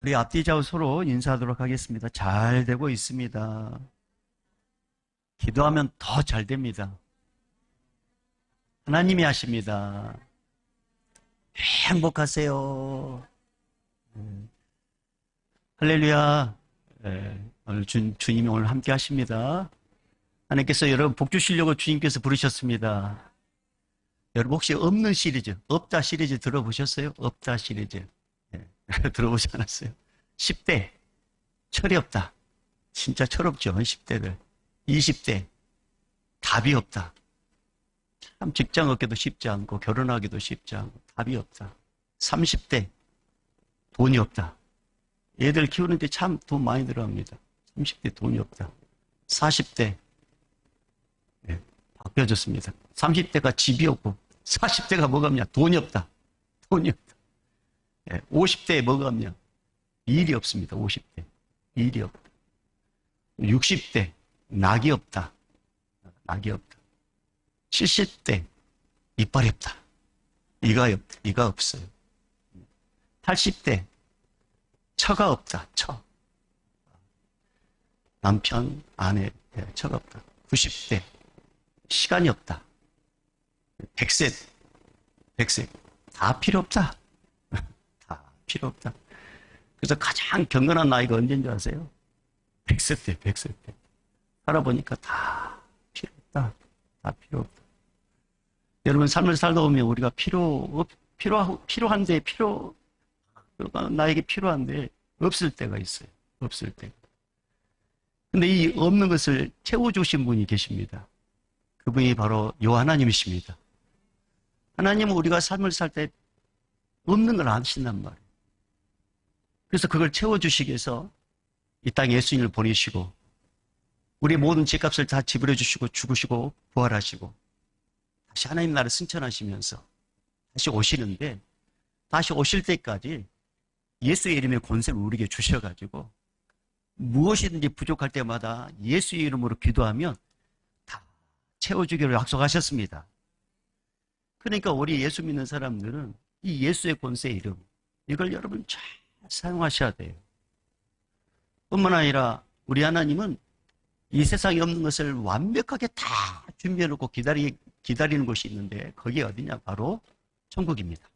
우리 앞뒤 좌우 서로 인사하도록 하겠습니다. 잘 되고 있습니다. 기도하면 더 잘 됩니다. 하나님이 하십니다. 행복하세요. 할렐루야. 오늘 주님이 오늘 함께 하십니다. 하나님께서 여러분 복 주시려고 주님께서 부르셨습니다. 여러분 혹시 없는 시리즈, 없다 시리즈 들어보셨어요? 없다 시리즈. 들어보지 않았어요? 10대, 철이 없다. 진짜 철없죠, 10대들. 20대, 답이 없다. 참 직장 얻기도 쉽지 않고, 결혼하기도 쉽지 않고, 답이 없다. 30대, 돈이 없다. 애들 키우는데 참 돈 많이 들어갑니다. 30대 돈이 없다. 40대, 바뀌어졌습니다. 30대가 집이 없고, 40대가 뭐가 없냐? 돈이 없다. 돈이 없다. 50대에 뭐가 없냐? 일이 없습니다. 50대. 일이 없다. 60대. 낙이 없다. 낙이 없다. 70대. 이빨이 없다. 이가 없어요. 80대. 처가 없다. 처. 남편, 아내, 처가 없다. 90대. 시간이 없다. 100세. 100세. 다 필요 없다. 필요 없다. 그래서 가장 경건한 나이가 언제인 줄 아세요? 100세 때, 100세 때. 살아보니까 다 필요 없다. 다 필요 없다. 여러분, 삶을 살다 보면 우리가 필요한데, 나에게 필요한데, 없을 때가 있어요. 없을 때. 근데 이 없는 것을 채워주신 분이 계십니다. 그분이 바로 하나님이십니다. 하나님은 우리가 삶을 살 때 없는 걸 아신단 말이에요. 그래서 그걸 채워주시기 위해서 이 땅에 예수님을 보내시고 우리 모든 죄값을 다 지불해 주시고 죽으시고 부활하시고 다시 하나님 나라를 승천하시면서 다시 오시는데 다시 오실 때까지 예수의 이름의 권세를 우리에게 주셔가지고 무엇이든지 부족할 때마다 예수의 이름으로 기도하면 다 채워주기로 약속하셨습니다. 그러니까 우리 예수 믿는 사람들은 이 예수의 권세의 이름 이걸 여러분 잘 사용하셔야 돼요. 뿐만 아니라 우리 하나님은 이 세상에 없는 것을 완벽하게 다 준비해놓고 기다리는 곳이 있는데 거기에 어디냐? 바로 천국입니다.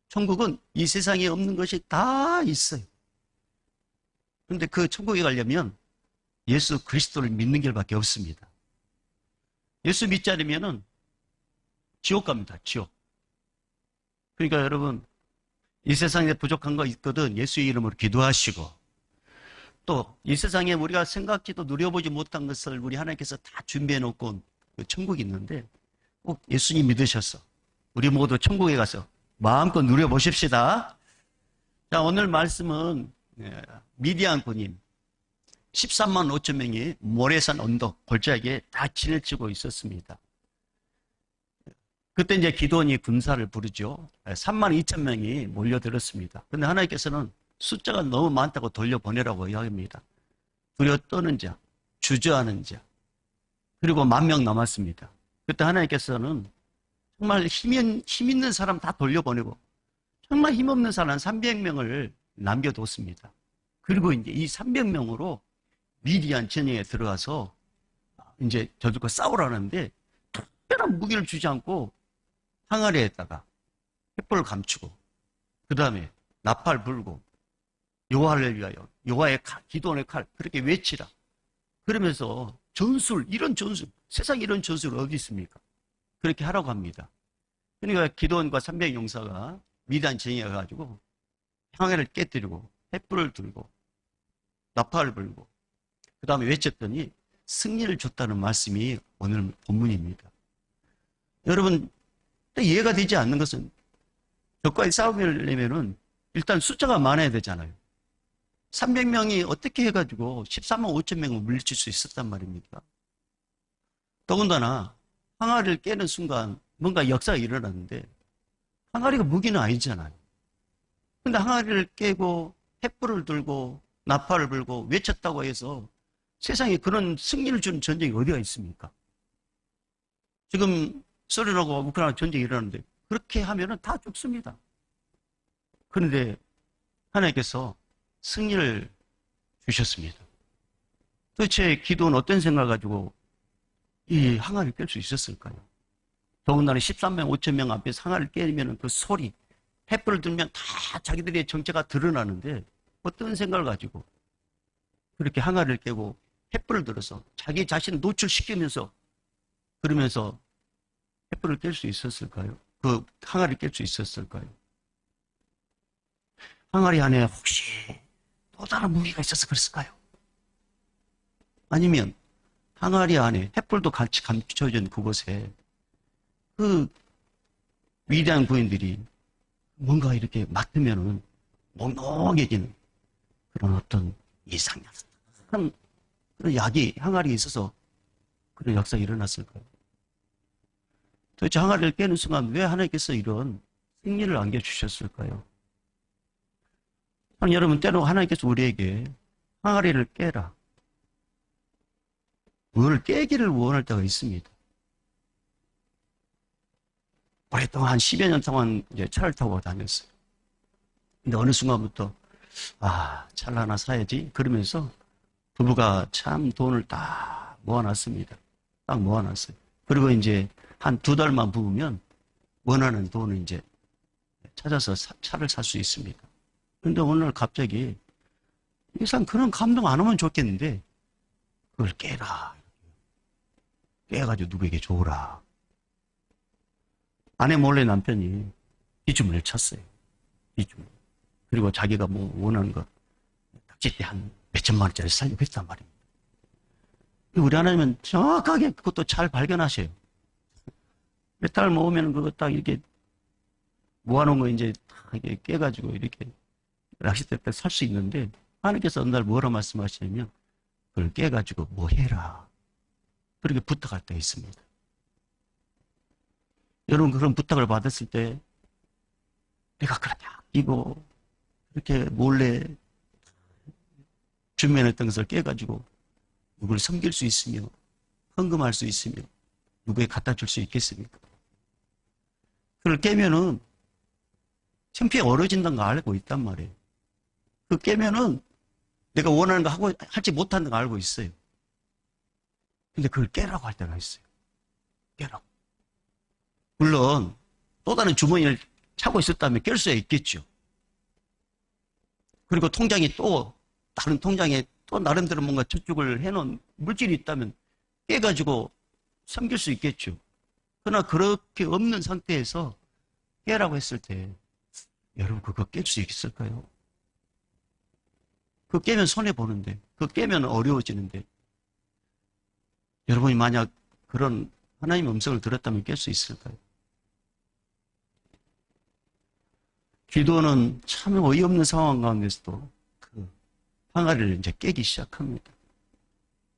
천국은 이 세상에 없는 것이 다 있어요. 그런데 그 천국에 가려면 예수 그리스도를 믿는 길밖에 없습니다. 예수 믿지 않으면 지옥 갑니다. 지옥. 그러니까 여러분 이 세상에 부족한 거 있거든 예수의 이름으로 기도하시고 또 이 세상에 우리가 생각지도 누려보지 못한 것을 우리 하나님께서 다 준비해 놓고 그 천국이 있는데 꼭 예수님 믿으셔서 우리 모두 천국에 가서 마음껏 누려보십시다. 자, 오늘 말씀은 미디안 군인 13만 5천 명이 모래산 언덕 골짜기에 다 진을 치고 있었습니다. 그때 이제 기드온이 군사를 부르죠. 3만 2천 명이 몰려들었습니다. 그런데 하나님께서는 숫자가 너무 많다고 돌려보내라고 이야기합니다. 두려워 떠는 자, 주저하는 자, 그리고 10,000명 남았습니다. 그때 하나님께서는 정말 힘 있는 사람 다 돌려보내고 정말 힘없는 사람 300명을 남겨뒀습니다. 그리고 이제 이 300명으로 미디안 전쟁에 들어가서 이제 저들과 싸우라는데 특별한 무기를 주지 않고 항아리에다가 횃불을 감추고 그 다음에 나팔 불고 여호와를 위하여 여호와의 칼, 기도원의 칼 그렇게 외치라. 그러면서 전술 이런 전술 세상에 이런 전술 어디 있습니까? 그렇게 하라고 합니다. 그러니까 기도원과 300 용사가 미디안 전쟁에 가가지고 항아리를 깨뜨리고 횃불을 들고 나팔을 불고 그 다음에 외쳤더니 승리를 줬다는 말씀이 오늘 본문입니다. 여러분 이해가 되지 않는 것은 적과의 싸움을 내면은 일단 숫자가 많아야 되잖아요. 300명이 어떻게 해가지고 14만 5천 명을 물리칠 수 있었단 말입니까? 더군다나 항아리를 깨는 순간 뭔가 역사가 일어났는데 항아리가 무기는 아니잖아요. 근데 항아리를 깨고 횃불을 들고 나팔을 불고 외쳤다고 해서 세상에 그런 승리를 주는 전쟁이 어디가 있습니까? 지금 소련하고 우크라이나 전쟁이 일어나는데 그렇게 하면은 다 죽습니다. 그런데 하나님께서 승리를 주셨습니다. 도대체 기도는 어떤 생각을 가지고 이 항아리를 깰 수 있었을까요? 더군다나 13명 5천 명 앞에서 항아리를 깨면 그 소리, 횃불을 들면 다 자기들의 정체가 드러나는데 어떤 생각을 가지고 그렇게 항아리를 깨고 횃불을 들어서 자기 자신을 노출시키면서 그러면서 횃불을 깰 수 있었을까요? 그 항아리를 깰 수 있었을까요? 항아리 안에 혹시 또 다른 무기가 있어서 그랬을까요? 아니면 항아리 안에 횃불도 같이 감춰진 그곳에 그 위대한 부인들이 뭔가 이렇게 맡으면은 몽롱해지는 그런 어떤 이상한 그런 약이 항아리에 있어서 그런 역사가 일어났을까요? 도대체 항아리를 깨는 순간 왜 하나님께서 이런 승리를 안겨주셨을까요? 여러분, 때로 하나님께서 우리에게 항아리를 깨라, 뭘 깨기를 원할 때가 있습니다. 오랫동안 한 10여 년 동안 이제 차를 타고 다녔어요. 근데 어느 순간부터 차를 하나 사야지 그러면서 부부가 참 돈을 딱 모아놨습니다. 딱 모아놨어요. 그리고 이제 한 2달만 부으면 원하는 돈을 이제 찾아서 차를 살 수 있습니다. 근데 오늘 갑자기 이상 그런 감동 안 오면 좋겠는데 그걸 깨라. 깨가지고 누구에게 줘라. 아내 몰래 남편이 비주문을 쳤어요. 비주문. 그리고 자기가 뭐 원하는 거 딱지때 한 몇천만 원짜리 살려고 했단 말입니다. 우리 하나님은 정확하게 그것도 잘 발견하셔요. 몇 달 모으면 그거 딱 이렇게 모아놓은 거 이제 다 이렇게 깨가지고 이렇게 낚싯대 때 살 수 있는데 하나님께서 어느 날 뭐라 말씀하시냐면 그걸 깨가지고 뭐 해라. 그렇게 부탁할 때가 있습니다. 여러분 그런 부탁을 받았을 때 내가 그렇게 아끼고 그렇게 몰래 준비해놨던 것을 깨가지고 누구를 섬길 수 있으며 헌금할 수 있으며 누구에 갖다 줄 수 있겠습니까? 그걸 깨면은 창피에 얼어진다는 거 알고 있단 말이에요. 그 깨면은 내가 원하는 거 하고 하지 못하는 거 알고 있어요. 근데 그걸 깨라고 할 때가 있어요. 깨라고. 물론 또 다른 주머니를 차고 있었다면 깰 수야 있겠죠. 그리고 통장이 또 다른 통장에 또 나름대로 뭔가 저축을 해놓은 물질이 있다면 깨가지고 섬길 수 있겠죠. 그러나 그렇게 없는 상태에서 깨라고 했을 때 여러분 그거 깰 수 있을까요? 그거 깨면 손해보는데 그거 깨면 어려워지는데 여러분이 만약 그런 하나님의 음성을 들었다면 깰 수 있을까요? 기도는 참 어이없는 상황 가운데서도 그 항아리를 이제 깨기 시작합니다.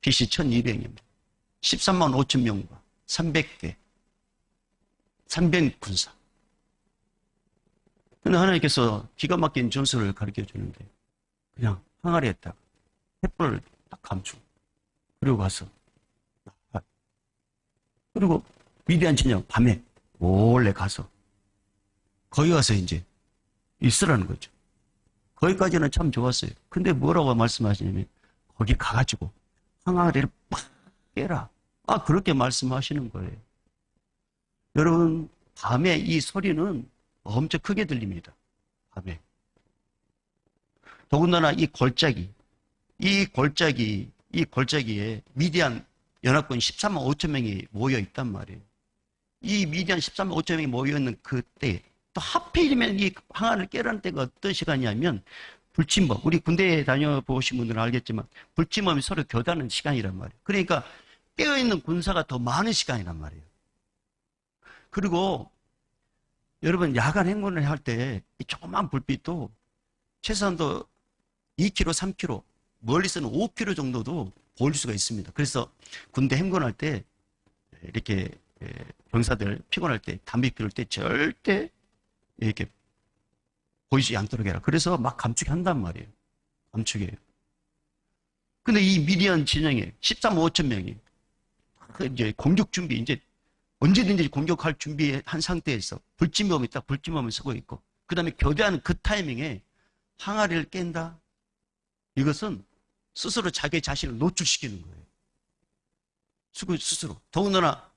BC 1200년 13만 5천 명과 300대 300군사. 근데 하나님께서 기가 막힌 전술을 가르쳐 주는데 그냥 항아리에다가 횃불을 딱 감추고 그리고 가서 그리고 위대한 진영 밤에 몰래 가서 거기 가서 이제 있으라는 거죠. 거기까지는 참 좋았어요. 근데 뭐라고 말씀하시냐면 거기 가가지고 항아리를 팍 깨라. 그렇게 말씀하시는 거예요. 여러분 밤에 이 소리는 엄청 크게 들립니다. 밤에. 더군다나 이 골짜기에 미디안 연합군 13만 5천 명이 모여 있단 말이에요. 이 미디안 13만 5천 명이 모여 있는 그때 또 하필이면 이 항아리를 깨라는 때가 어떤 시간이냐면 불침범. 우리 군대에 다녀보신 분들은 알겠지만 불침범이 서로 교대하는 시간이란 말이에요. 그러니까 깨어있는 군사가 더 많은 시간이란 말이에요. 그리고 여러분 야간 행군을 할 때 이 조그만 불빛도 최소한도 2km, 3km, 멀리서는 5km 정도도 보일 수가 있습니다. 그래서 군대 행군할 때 이렇게 병사들 피곤할 때 담배 피울 때 절대 이렇게 보이지 않도록 해라. 그래서 막 감축 한단 말이에요. 감축이에요. 근데 이 미디안 진영에 13만 5천 명이 이제 공격 준비, 이제 언제든지 공격할 준비한 상태에서 불침범이 딱 불침범을 쓰고 있고, 그 다음에 교대하는 그 타이밍에 항아리를 깬다? 이것은 스스로 자기 자신을 노출시키는 거예요. 스스로. 더군다나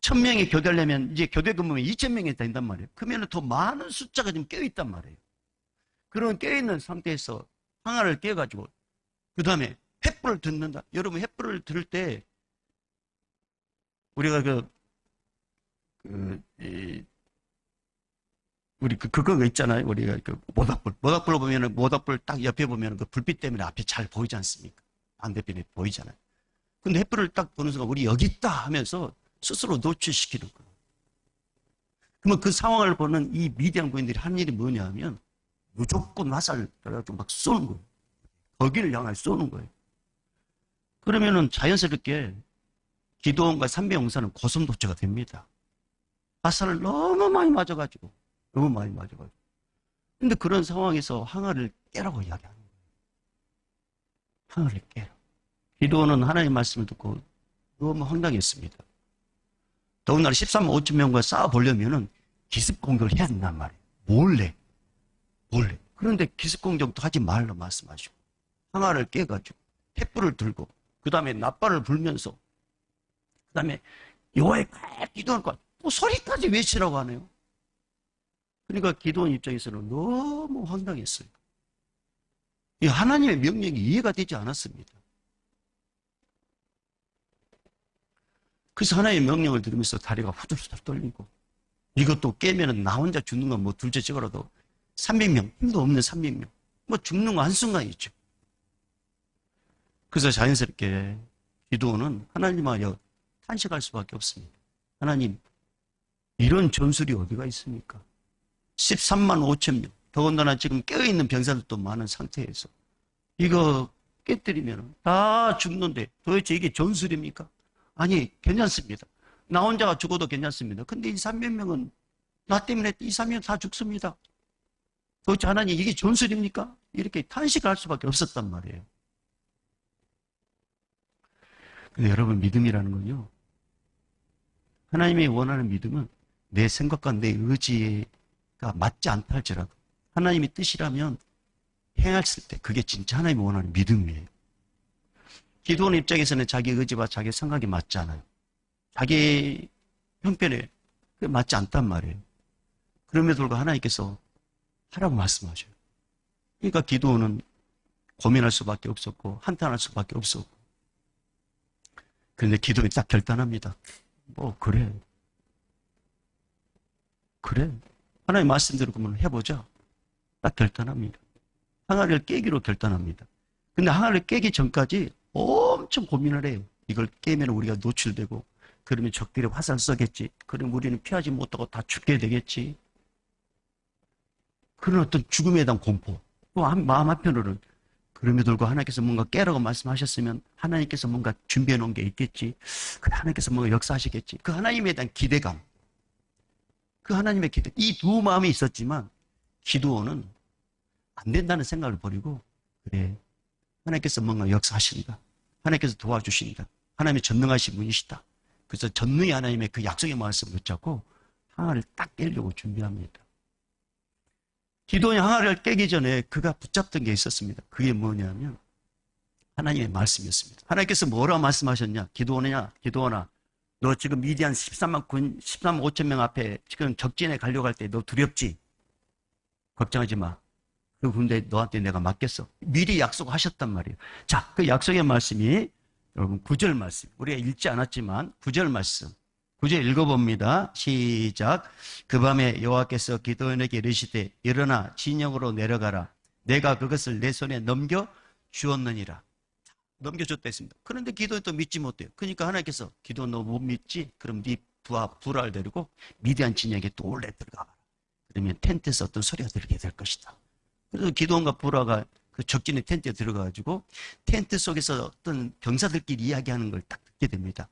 1000명이 교대하려면 이제 교대 근무면 2000명이 된단 말이에요. 그러면 더 많은 숫자가 지금 깨어있단 말이에요. 그런 깨어있는 상태에서 항아를 깨가지고 그 다음에 횃불을 듣는다. 여러분 횃불을 들을 때 우리가 우리 그거 있잖아요. 우리가 모닥불 보면은 모닥불 딱 옆에 보면은 그 불빛 때문에 앞에 잘 보이지 않습니까? 반대편에 보이잖아요. 근데 횃불을 딱 보는 순간 우리 여기 있다 하면서 스스로 노출시키는 거예요. 그러면 그 상황을 보는 이 미디안 군인들이 한 일이 뭐냐 하면 무조건 화살을 가지고 막 쏘는 거예요. 거기를 향해 쏘는 거예요. 그러면은 자연스럽게 기도원과 삼배용사는 고성도체가 됩니다. 화살을 너무 많이 맞아가지고. 근데 그런 상황에서 항아를 깨라고 이야기하는 거예요. 항아를 깨라. 기도원은 하나님의 말씀을 듣고 너무 황당했습니다. 더군다나 13만 5천 명과 싸워보려면은 기습 공격을 해야 된단 말이에요. 몰래. 그런데 기습 공격도 하지 말라 말씀하시고 항아를 깨가지고 횃불을 들고 그 다음에 낫발을 불면서 그 다음에 여호와의 기도하니까 또 소리까지 외치라고 하네요. 그러니까 기도원 입장에서는 너무 황당했어요. 이 하나님의 명령이 이해가 되지 않았습니다. 그래서 하나님의 명령을 들으면서 다리가 후들후들 떨리고 이것도 깨면은 나 혼자 죽는 건 뭐 둘째 찍어라도 300명, 힘도 없는 300명 뭐 죽는 거 한순간이죠. 그래서 자연스럽게 기도원은 하나님하여 탄식할 수밖에 없습니다. 하나님, 이런 전술이 어디가 있습니까? 13만 5천 명, 더군다나 지금 깨어있는 병사들도 많은 상태에서 이거 깨뜨리면 다 죽는데 도대체 이게 전술입니까? 아니, 괜찮습니다. 나 혼자가 죽어도 괜찮습니다. 근데 이 300명은 나 때문에 이 300명 다 죽습니다. 도대체 하나님 이게 전술입니까? 이렇게 탄식할 수밖에 없었단 말이에요. 근데 여러분 믿음이라는 건요. 하나님이 원하는 믿음은 내 생각과 내 의지가 맞지 않다 할지라도 하나님의 뜻이라면 행했을 때 그게 진짜 하나님이 원하는 믿음이에요. 기도원 입장에서는 자기 의지와 자기 생각이 맞지 않아요. 자기 형편에 맞지 않단 말이에요. 그럼에도 불구하고 하나님께서 하라고 말씀하셔요. 그러니까 기도원은 고민할 수밖에 없었고 한탄할 수밖에 없었고 그런데 기도원이 딱 결단합니다. 그래 하나님 말씀대로 그러면 해보자. 딱 결단합니다. 항아리를 깨기로 결단합니다. 근데 항아리를 깨기 전까지 엄청 고민을 해요. 이걸 깨면 우리가 노출되고 그러면 적들이 화살 쏘겠지. 그러면 우리는 피하지 못하고 다 죽게 되겠지. 그런 어떤 죽음에 대한 공포. 또 마음 한편으로는 그럼에도 불구하고 하나님께서 뭔가 깨라고 말씀하셨으면 하나님께서 뭔가 준비해 놓은 게 있겠지. 그래, 하나님께서 뭔가 역사하시겠지. 그 하나님에 대한 기대감. 그 하나님의 기대. 이 두 마음이 있었지만 기도원은 안 된다는 생각을 버리고 그래, 하나님께서 뭔가 역사하신다. 하나님께서 도와주신다. 하나님이 전능하신 분이시다. 그래서 전능히 하나님의 그 약속의 말씀을 붙잡고 항아리를 딱 깨려고 준비합니다. 기도원이 항아리를 깨기 전에 그가 붙잡던 게 있었습니다. 그게 뭐냐면 하나님의 말씀이었습니다. 하나님께서 뭐라고 말씀하셨냐? 기도원아, 너 지금 미디안 13만 5천 명 앞에 지금 적진에 가려고 할 때 너 두렵지? 걱정하지 마. 그 군대 너한테 내가 맡겼어. 미리 약속하셨단 말이에요. 자, 그 약속의 말씀이 여러분 9절 말씀. 우리가 읽지 않았지만 9절 말씀. 9절 읽어봅니다. 시작. 그 밤에 여호와께서 기도원에게 이르시되 일어나 진영으로 내려가라. 내가 그것을 내 손에 넘겨 주었느니라. 넘겨줬다 했습니다. 그런데 기도원이 또 믿지 못해요. 그러니까 하나님께서 기도원 너 못 믿지? 그럼 네 부하를 데리고 미디안 진영에 또 올래 들어가라. 그러면 텐트에서 어떤 소리가 들리게 될 것이다. 그래서 기도원과 부하가 그 적진의 텐트에 들어가가지고 텐트 속에서 어떤 병사들끼리 이야기하는 걸 딱 듣게 됩니다.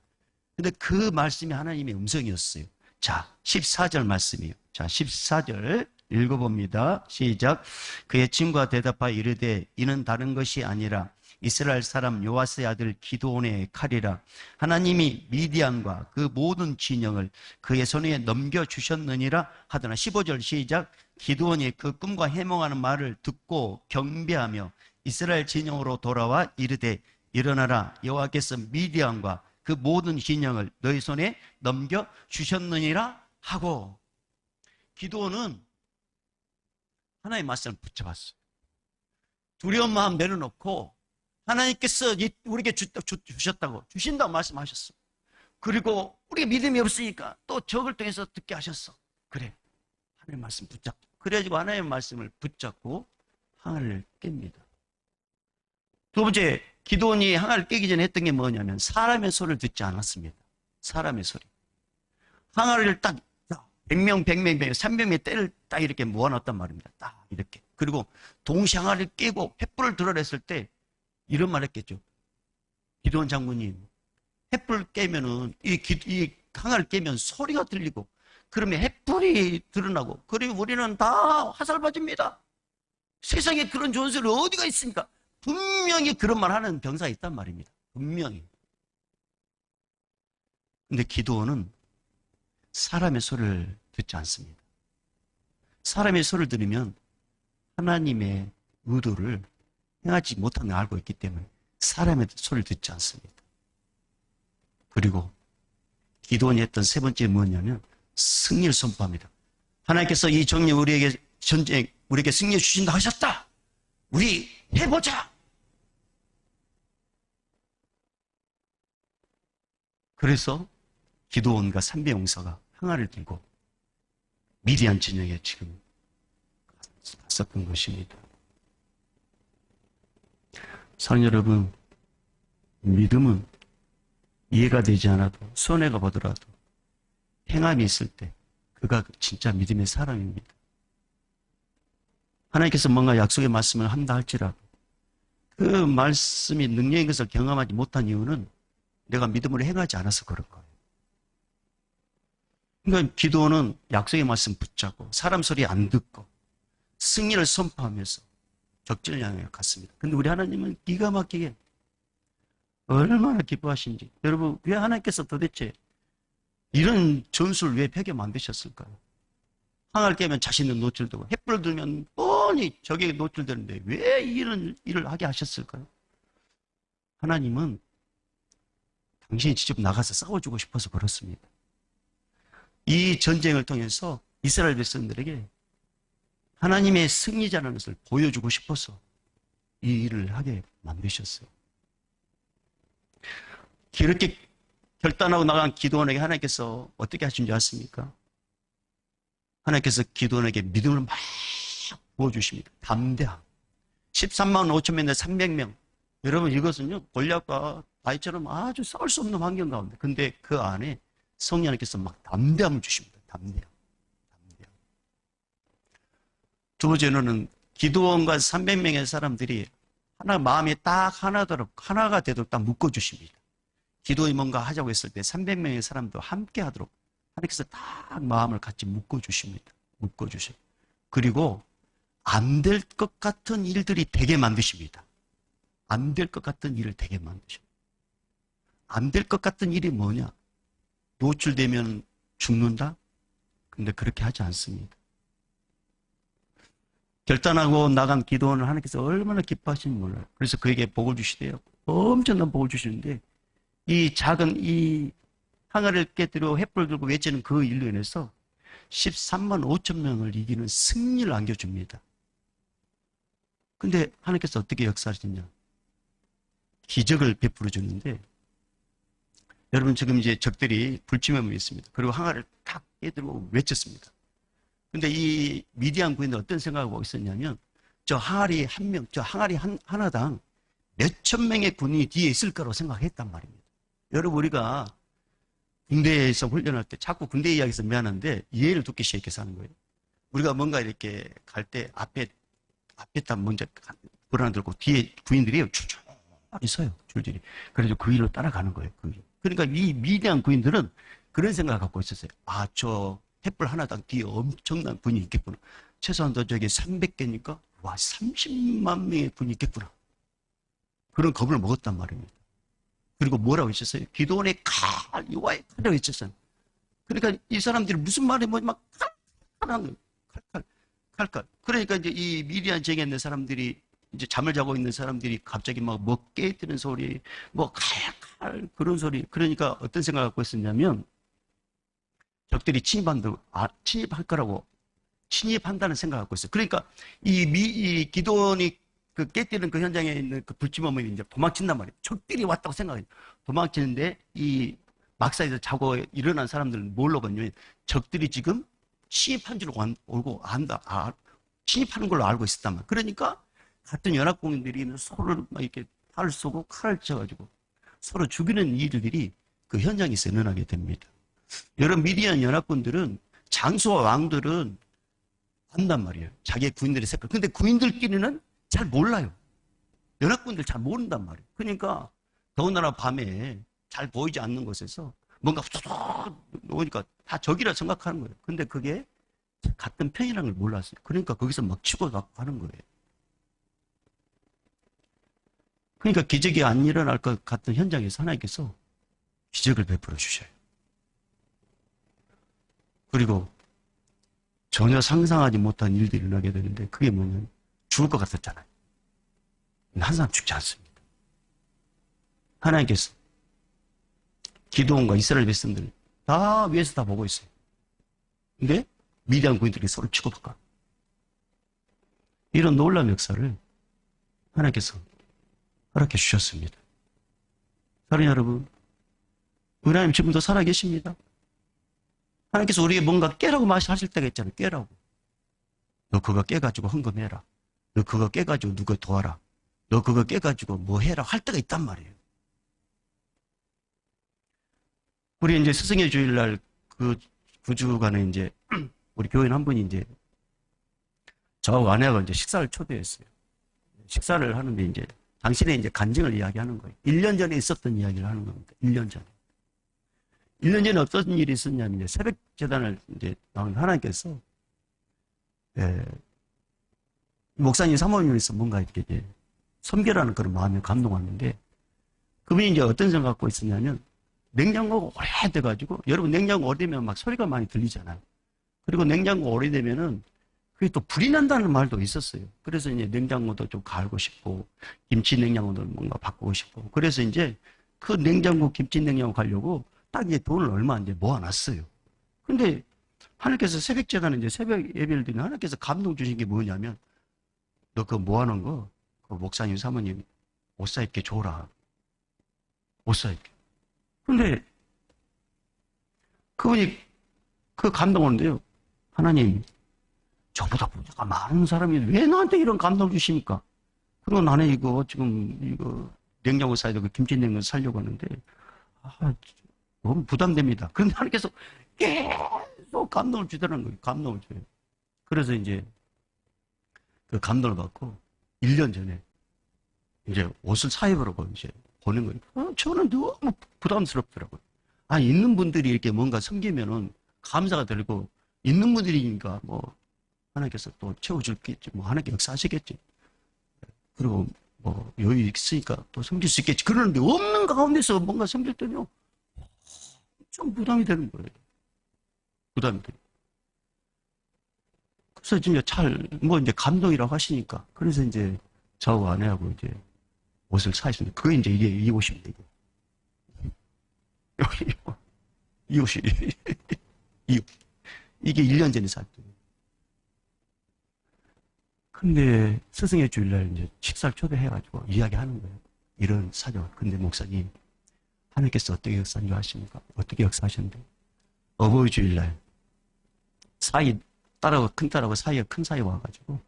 근데 그 말씀이 하나님의 음성이었어요. 자, 14절 말씀이에요. 자, 14절 읽어봅니다. 시작. 그의 친구가 대답하여 이르되 이는 다른 것이 아니라 이스라엘 사람 요아스의 아들 기드온의 칼이라. 하나님이 미디안과 그 모든 진영을 그의 손에 넘겨주셨느니라 하더나. 15절 시작. 기드온이 그 꿈과 해몽하는 말을 듣고 경배하며 이스라엘 진영으로 돌아와 이르되 일어나라 여호와께서 미디안과 그 모든 진영을 너희 손에 넘겨 주셨느니라 하고 기드온은 하나님의 말씀을 붙잡았어요. 두려운 마음 내려놓고 하나님께서 우리에게 주셨다고 주신다고 말씀하셨어. 그리고 우리가 믿음이 없으니까 또 적을 통해서 듣게 하셨어. 그래 하나님의 말씀 붙잡고 그래가지고 하나님의 말씀을 붙잡고 항아리를 깹니다. 두 번째 기드온이 항아리를 깨기 전에 했던 게 뭐냐면 사람의 소리를 듣지 않았습니다. 사람의 소리. 항아리를 딱 100명, 300명의 때를 딱 이렇게 모아놨단 말입니다. 딱 이렇게. 그리고 동시에 항아리를 깨고 횃불을 드러냈을 때 이런 말 했겠죠. 기드온 장군님, 횃불 깨면은 이 항아리를 깨면 소리가 들리고 그러면 횃불이 드러나고 그리고 우리는 다 화살맞습니다. 세상에 그런 좋은 소리 어디가 있습니까? 분명히 그런 말 하는 병사가 있단 말입니다. 분명히. 근데 기드온은 사람의 소리를 듣지 않습니다. 사람의 소리를 들으면 하나님의 의도를 행하지 못하는 걸 알고 있기 때문에 사람의 소리를 듣지 않습니다. 그리고 기드온이 했던 세 번째 뭐냐면 승리를 선포합니다. 하나님께서 이 정령 우리에게 우리에게 승리 주신다 하셨다. 우리 해보자. 그래서 기드온과 300용사가 항아리를 들고 미디안 진영에 지금 갔었던 것입니다. 사랑 여러분, 믿음은 이해가 되지 않아도 손해가 보더라도 행함이 있을 때 그가 진짜 믿음의 사람입니다. 하나님께서 뭔가 약속의 말씀을 한다 할지라도 그 말씀이 능력인 것을 경험하지 못한 이유는 내가 믿음으로 행하지 않아서 그런 거예요. 그러니까 기도는 약속의 말씀 붙잡고 사람 소리 안 듣고 승리를 선포하면서 적진을 향해 갔습니다. 근데 우리 하나님은 기가 막히게 얼마나 기뻐하신지. 여러분, 왜 하나님께서 도대체 이런 전술을 왜 폐기 만드셨을까요? 항아리를 깨면 자신은 노출되고 횃불을 들면 뻔히 적에게 노출되는데 왜 이런 일을 하게 하셨을까요? 하나님은 당신이 직접 나가서 싸워주고 싶어서 그렇습니다. 이 전쟁을 통해서 이스라엘 백성들에게 하나님의 승리자라는 것을 보여주고 싶어서 이 일을 하게 만드셨어요. 그렇게 결단하고 나간 기드온에게 하나님께서 어떻게 하신 줄 아십니까? 하나님께서 기드온에게 믿음을 막 부어주십니다. 담대함. 13만 5천 명인데 300명. 여러분 이것은요 골리앗과 다윗처럼 아주 싸울 수 없는 환경 가운데 근데 그 안에 성령 하나님께서 막 담대함을 주십니다. 담대함. 두 번째로는 기드온과 300명의 사람들이 하나 마음이 딱 하나가 되도록 딱 묶어주십니다. 기도에 뭔가 하자고 했을 때 300명의 사람도 함께 하도록 하나님께서 딱 마음을 같이 묶어주십니다. 묶어주셔요. 그리고 안 될 것 같은 일들이 되게 만드십니다. 안 될 것 같은 일을 되게 만드셔요. 안 될 것 같은 일이 뭐냐? 노출되면 죽는다? 근데 그렇게 하지 않습니다. 결단하고 나간 기도원을 하나님께서 얼마나 기뻐하시는지 몰라요. 그래서 그에게 복을 주시대요. 엄청난 복을 주시는데 이 작은 이 항아리를 깨뜨려 횃불 들고 외치는 그 일로 인해서 13만 5천 명을 이기는 승리를 안겨줍니다. 근데 하나님께서 어떻게 역사하시냐? 기적을 베풀어 줬는데 여러분 지금 이제 적들이 불침함이 있습니다. 그리고 항아리를 탁 깨뜨리고 외쳤습니다. 근데 이 미디안 군인들 어떤 생각을 하고 있었냐면 저 항아리 한 명, 저 항아리 하나당 몇천 명의 군인이 뒤에 있을 거라고 생각했단 말입니다. 여러분 우리가 군대에서 훈련할 때 자꾸 군대 이야기해서 미안한데 이해를 돕기 시작해서 하는 거예요. 우리가 뭔가 이렇게 갈 때 앞에 딱 먼저 불안을 들고 뒤에 부인들이 줄줄이 서요. 줄줄이. 그래서 그 일로 따라가는 거예요. 그 일. 그러니까 이 미디안 군인들은 그런 생각을 갖고 있었어요. 아, 저 횃불 하나당 뒤에 엄청난 군이 있겠구나. 최소한도 저기 300개니까 와 30만 명의 군이 있겠구나. 그런 겁을 먹었단 말입니다. 그리고 뭐라고 했었어요? 기도원의 칼, 여호와의 칼이라고 했었어요. 그러니까 이 사람들이 무슨 말이 뭐지 막 칼칼한 칼칼 할까? 그러니까 이제 이 미디안 지역에 있는 사람들이 이제 잠을 자고 있는 사람들이 갑자기 막 깨뜨리는 소리, 뭐 칼칼 그런 소리. 그러니까 어떤 생각을 갖고 있었냐면 적들이 침입할 거라고 침입한다는 생각을 갖고 있어요. 그러니까 이 기도원이 그 깨뜨리는 그 현장에 있는 그 불침범이 이제 도망친단 말이에요. 적들이 왔다고 생각해요. 도망치는데 이 막사에서 자고 일어난 사람들은 뭘로 봤냐면 적들이 지금 침입한 줄 알고 침입하는 걸로 알고 있었단 말이에요. 그러니까 같은 연합공인들이 서로를 막 이렇게 팔을 쏘고 칼을 쳐가지고 서로 죽이는 일들이 그 현장에서 일어나게 됩니다. 여러 미디안 연합군들은 장수와 왕들은 한단 말이에요. 자기의 구인들의 색깔. 근데 구인들끼리는 잘 몰라요. 연합군들 잘 모른단 말이에요. 그러니까 더군다나 밤에 잘 보이지 않는 곳에서 뭔가 후두둑 오니까 다 적이라 생각하는 거예요. 근데 그게 같은 편이라는 걸 몰랐어요. 그러니까 거기서 막 치고받고 하는 거예요. 그러니까 기적이 안 일어날 것 같은 현장에서 하나님께서 기적을 베풀어 주셔요. 그리고 전혀 상상하지 못한 일들이 일어나게 되는데 그게 뭐냐면 죽을 것 같았잖아요. 한 사람 죽지 않습니다. 하나님께서 기드온과 이스라엘 백성들 다 위에서 다 보고 있어요. 근데 미디안 군인들이 서로 치고받고 이런 놀라운 역사를 하나님께서 허락해 주셨습니다. 사랑하는 여러분, 하나님 지금도 살아계십니다. 하나님께서 우리에게 뭔가 깨라고 말씀하실 때가 있잖아요. 깨라고. 너 그거 깨가지고 헌금해라. 너 그거 깨가지고 누구 도와라. 너 그거 깨가지고 뭐 해라 할 때가 있단 말이에요. 우리 이제 스승의 주일날 그 주간에 이제 우리 교인 한 분이 이제 저하고 아내가 이제 식사를 초대했어요. 식사를 하는데 이제 당신의 이제 간증을 이야기하는 거예요. 1년 전에 있었던 이야기를 하는 겁니다. 1년 전에. 1년 전에 어떤 일이 있었냐면 이제 새벽 재단을 이제 나온 하나님께서 목사님 사모님에서 뭔가 이렇게 이제 섬겨라는 그런 마음에 감동하는데 그분이 이제 어떤 생각 갖고 있었냐면 냉장고가 오래돼가지고 여러분 냉장고 오래되면 막 소리가 많이 들리잖아요. 그리고 냉장고 오래되면은 그게 또 불이 난다는 말도 있었어요. 그래서 이제 냉장고도 좀 갈고 싶고 김치 냉장고도 뭔가 바꾸고 싶고 그래서 이제 그 냉장고 김치 냉장고 가려고 딱 이제 돈을 얼마 이제 모아놨어요. 근데 하나님께서 새벽 재단에 이제 새벽 예배를 드리면 하나님께서 감동 주신 게 뭐냐면 너 그거 모아놓은 거 그 목사님 사모님 옷 사입게 줘라. 옷 사입게. 근데 그분이 그 감동하는데요. 하나님 저보다 부자가 많은 사람이 왜 나한테 이런 감동을 주십니까? 그리고 나는 이거 지금 이거 냉장고 사야 되고 김치 냉장고 사려고 하는데 너무 부담됩니다. 그런데 하나님께서 계속 감동을 주더라는 거예요. 감동을 줘요. 그래서 이제 그 감동을 받고 1년 전에 이제 옷을 사입으라고 이제 보낸 거예요. 저는 너무 부담스럽더라고요. 있는 분들이 이렇게 뭔가 섬기면은 감사가 들고 있는 분들이니까 뭐 하나님께서 또 채워줄겠지. 뭐 하나님께 역사하시겠지. 그리고 뭐 여유 있으니까 또 섬길 수 있겠지. 그러는데 없는 가운데서 뭔가 섬길 때는요. 좀 부담이 되는 거예요. 부담이 돼요. 그래서 이제 이제 감동이라고 하시니까. 그래서 이제 저하고 아내하고 이제 옷을 사주는데, 그게 이제 이 옷입니다, 이게. 이 옷이. 이게 1년 전에 샀던. 근데 스승의 주일날 이제 식사를 초대해가지고 이야기하는 거예요. 이런 사정. 근데 목사님, 하나님께서 어떻게 역사한 줄 아십니까? 어떻게 역사하셨는데? 어버이 주일날 큰 딸하고 사이에 큰 사이 와가지고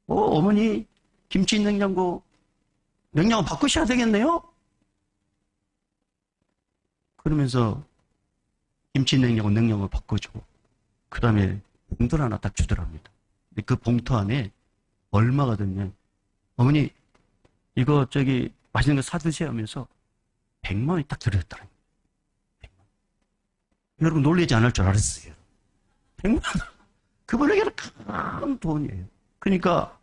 어머니 김치 냉장고 바꾸셔야 되겠네요? 그러면서 김치 냉장고 바꿔주고 그 다음에 봉투를 하나 딱 주더랍니다. 근데 그 봉투 안에 얼마가 들면 어머니 이거 맛있는 거 사드세요 하면서 100만 원이 딱 들어있더라고요. 100만 원. 여러분 놀라지 않을 줄 알았어요. 100만 원. 그분에게는 큰 돈이에요. 그러니까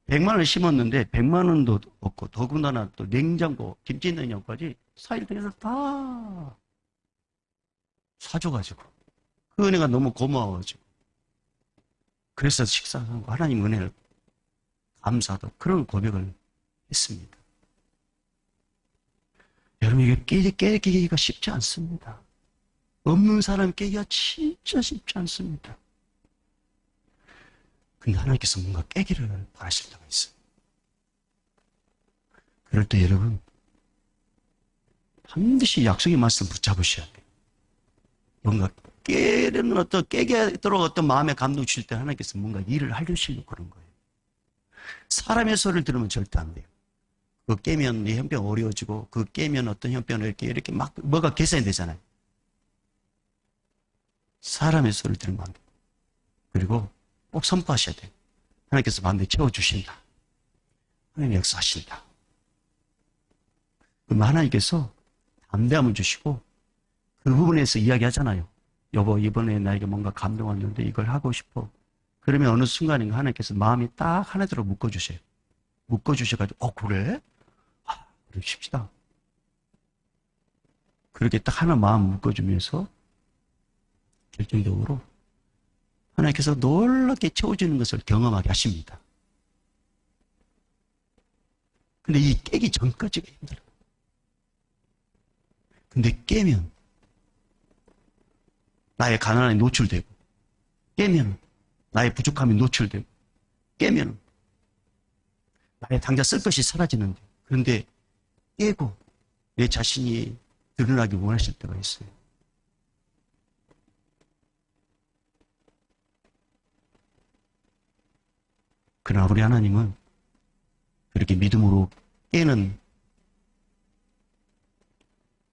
100만 원을 심었는데 100만 원도 없고 더군다나 또 냉장고, 김치 냉장고까지 사일등에서 다 사줘가지고 그 은혜가 너무 고마워가지고 그래서 식사하고 하나님 은혜를 감사하다. 그런 고백을 했습니다. 여러분, 이게 깨기가 쉽지 않습니다. 없는 사람 깨기가 진짜 쉽지 않습니다. 근데 하나님께서 뭔가 깨기를 바라실 때가 있어요. 그럴 때 여러분, 반드시 약속의 말씀 붙잡으셔야 돼요. 뭔가 깨게도록 어떤 마음의 감동 주실 때 하나님께서 뭔가 일을 하려시려고 그런 거예요. 사람의 소리를 들으면 절대 안 돼요. 그거 깨면 이 형편 어려워지고, 그거 깨면 어떤 형편을 이렇게 막 뭐가 개선이 되잖아요. 사람의 소리를 들으면 안 돼요. 그리고 꼭 선포하셔야 돼요. 하나님께서 반드시 채워주신다. 하나님 역사하신다. 그럼 하나님께서 담대함을 주시고 그 부분에서 이야기하잖아요. 여보, 이번에 나에게 뭔가 감동 왔는데 이걸 하고 싶어. 그러면 어느 순간인가 하나님께서 마음이 딱 하나대로 묶어주세요. 묶어주셔가지고 그래? 그러십시다. 그렇게 딱 하나 마음 묶어주면서 결정적으로 하나님께서 놀랍게 채워주는 것을 경험하게 하십니다. 근데 이 깨기 전까지가 힘들어요. 근데 깨면 나의 가난에 노출되고, 깨면 나의 부족함이 노출되고, 깨면 나의 당장 쓸 것이 사라지는데, 그런데 깨고 내 자신이 드러나기 원하실 때가 있어요. 그러나 우리 하나님은 그렇게 믿음으로 깨는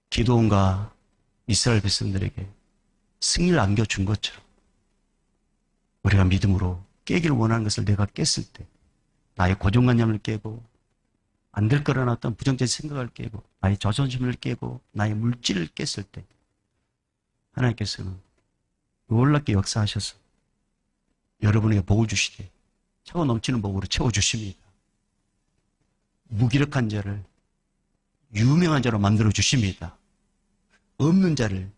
기도원과 이스라엘 백성들에게 승리를 안겨준 것처럼 우리가 믿음으로 깨기를 원하는 것을 내가 깼을 때 나의 고정관념을 깨고 안 될 거라는 어떤 부정적인 생각을 깨고 나의 자존심을 깨고 나의 물질을 깼을 때 하나님께서는 놀랍게 역사하셔서 여러분에게 복을 주시되 차고 넘치는 복으로 채워주십니다. 무기력한 자를 유명한 자로 만들어 주십니다. 없는 자를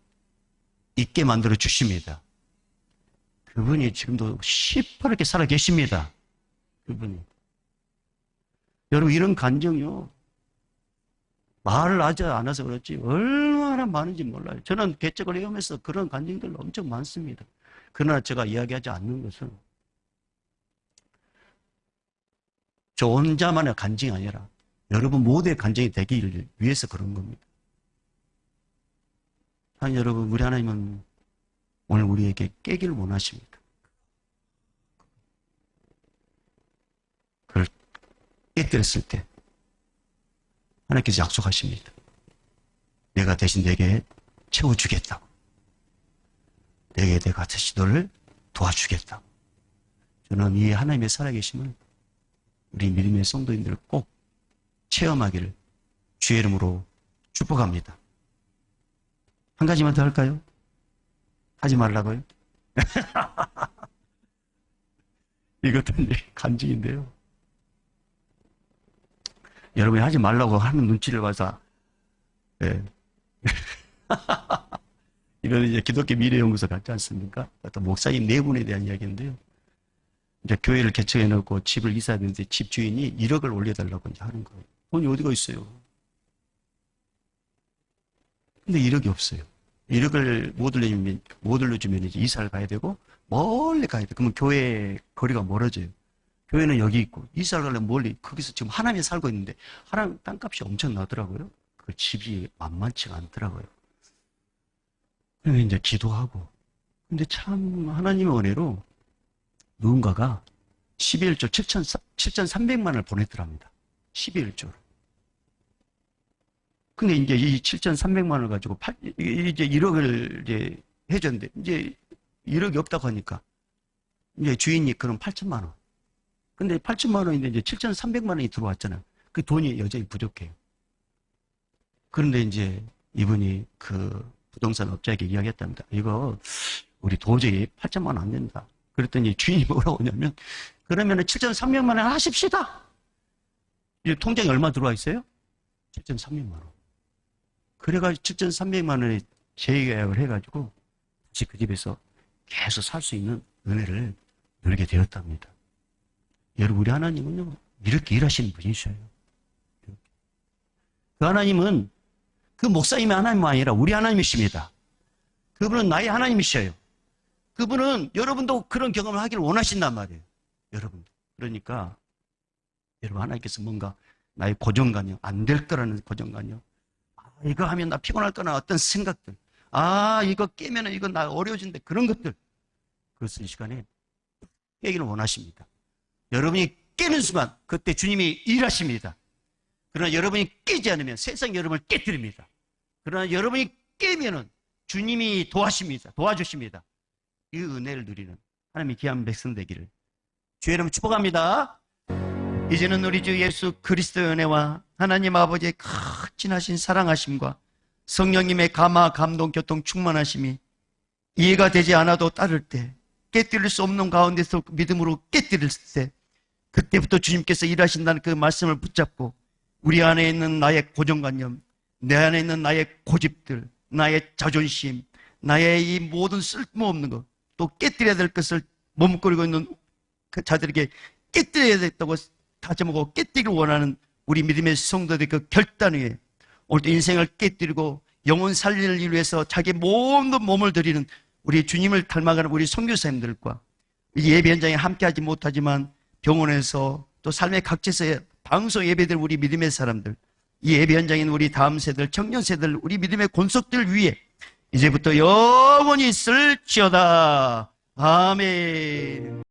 있게 만들어 주십니다. 그분이 지금도 시퍼렇게 살아 계십니다. 그분이. 여러분, 이런 간증이요, 말을 하지 않아서 그렇지 얼마나 많은지 몰라요. 저는 개척을 해오면서 그런 간증들 엄청 많습니다. 그러나 제가 이야기하지 않는 것은 저 혼자만의 간증이 아니라 여러분 모두의 간증이 되기를 위해서 그런 겁니다. 아니, 여러분, 우리 하나님은 오늘 우리에게 깨기를 원하십니다. 그걸 깨뜨렸을 때 하나님께서 약속하십니다. 내가 대신 내게 채워주겠다고. 내가 다시 너를 도와주겠다고. 저는 이 하나님의 살아계심을 우리 믿음의 성도님들 꼭 체험하기를 주의 이름으로 축복합니다. 한 가지만 더 할까요? 하지 말라고요? 이것도 간증인데요. 여러분이 하지 말라고 하는 눈치를 봐서, 예. 이거는 이제 기독교 미래연구소 같지 않습니까? 또 목사님 네 분에 대한 이야기인데요. 이제 교회를 개척해 놓고 집을 이사해야 되는데 집 주인이 1억을 올려달라고 이제 하는 거예요. 돈이 어디가 있어요? 근데 1억이 없어요. 1억을 못 올려주면 이제 이사를 가야 되고, 멀리 가야 돼. 그러면 교회 거리가 멀어져요. 교회는 여기 있고, 이사를 가려면 멀리, 거기서 지금 하남에 살고 있는데, 하남 땅값이 엄청 나더라고요. 그 집이 만만치가 않더라고요. 그래서 이제 기도하고. 근데 참, 하나님의 은혜로 누군가가 12일조 7,300만 원을 보냈더랍니다. 12일조로. 근데 이제 이 7,300만 원을 가지고 이제 1억을 이제 해줬는데, 이제 1억이 없다고 하니까, 이제 주인이 그럼 8천만 원. 근데 8천만 원인데 이제 7,300만 원이 들어왔잖아요. 그 돈이 여전히 부족해요. 그런데 이제 이분이 그 부동산 업자에게 이야기했답니다. 이거 우리 도저히 8천만 원 안 된다. 그랬더니 주인이 뭐라고 하냐면, 그러면은 7,300만 원 하십시다. 이 통장에 얼마 들어와 있어요? 7,300만 원. 그래가지고 7,300만 원에 재계약을 해가지고 다시 그 집에서 계속 살 수 있는 은혜를 누리게 되었답니다. 여러분, 우리 하나님은요, 이렇게 일하시는 분이셔요. 그 하나님은 그 목사님의 하나님이 아니라 우리 하나님이십니다. 그분은 나의 하나님이셔요. 그분은 여러분도 그런 경험을 하기를 원하신단 말이에요. 여러분도. 그러니까 여러분, 하나님께서 뭔가 나의 고정관념, 안 될 거라는 고정관념, 이거 하면 나 피곤할 거나 어떤 생각들, 이거 깨면 이거 나 어려워진다, 그런 것들, 그것을 이 시간에 깨기를 원하십니다. 여러분이 깨는 순간 그때 주님이 일하십니다. 그러나 여러분이 깨지 않으면 세상이 여러분을 깨뜨립니다. 그러나 여러분이 깨면은 주님이 도와주십니다. 이 은혜를 누리는 하나님의 귀한 백성 되기를 주의 이름 축복합니다. 이제는 우리 주 예수 그리스도의 은혜와 하나님 아버지의 크진하신 사랑하심과 성령님의 감화, 감동, 교통, 충만하심이 이해가 되지 않아도 따를 때, 깨뜨릴 수 없는 가운데서 믿음으로 깨뜨릴 때, 그때부터 주님께서 일하신다는 그 말씀을 붙잡고 우리 안에 있는 나의 고정관념, 내 안에 있는 나의 고집들, 나의 자존심, 나의 이 모든 쓸모없는 것, 또 깨뜨려야 될 것을 머뭇거리고 있는 그 자들에게 깨뜨려야 됐다고 다짐하고 깨뜨리길 원하는 우리 믿음의 성도들의 그 결단 위에 오늘도 인생을 깨뜨리고 영혼 살리를 위해서 자기 모든 몸을 들이는 우리 주님을 닮아가는 우리 선교사님들과 예배 현장에 함께하지 못하지만 병원에서 또 삶의 각지에서 방송 예배들 우리 믿음의 사람들, 이 예배 현장에 있는 우리 다음 세대들, 청년 세대들, 우리 믿음의 권속들 위에 이제부터 영원히 있을지어다. 아멘.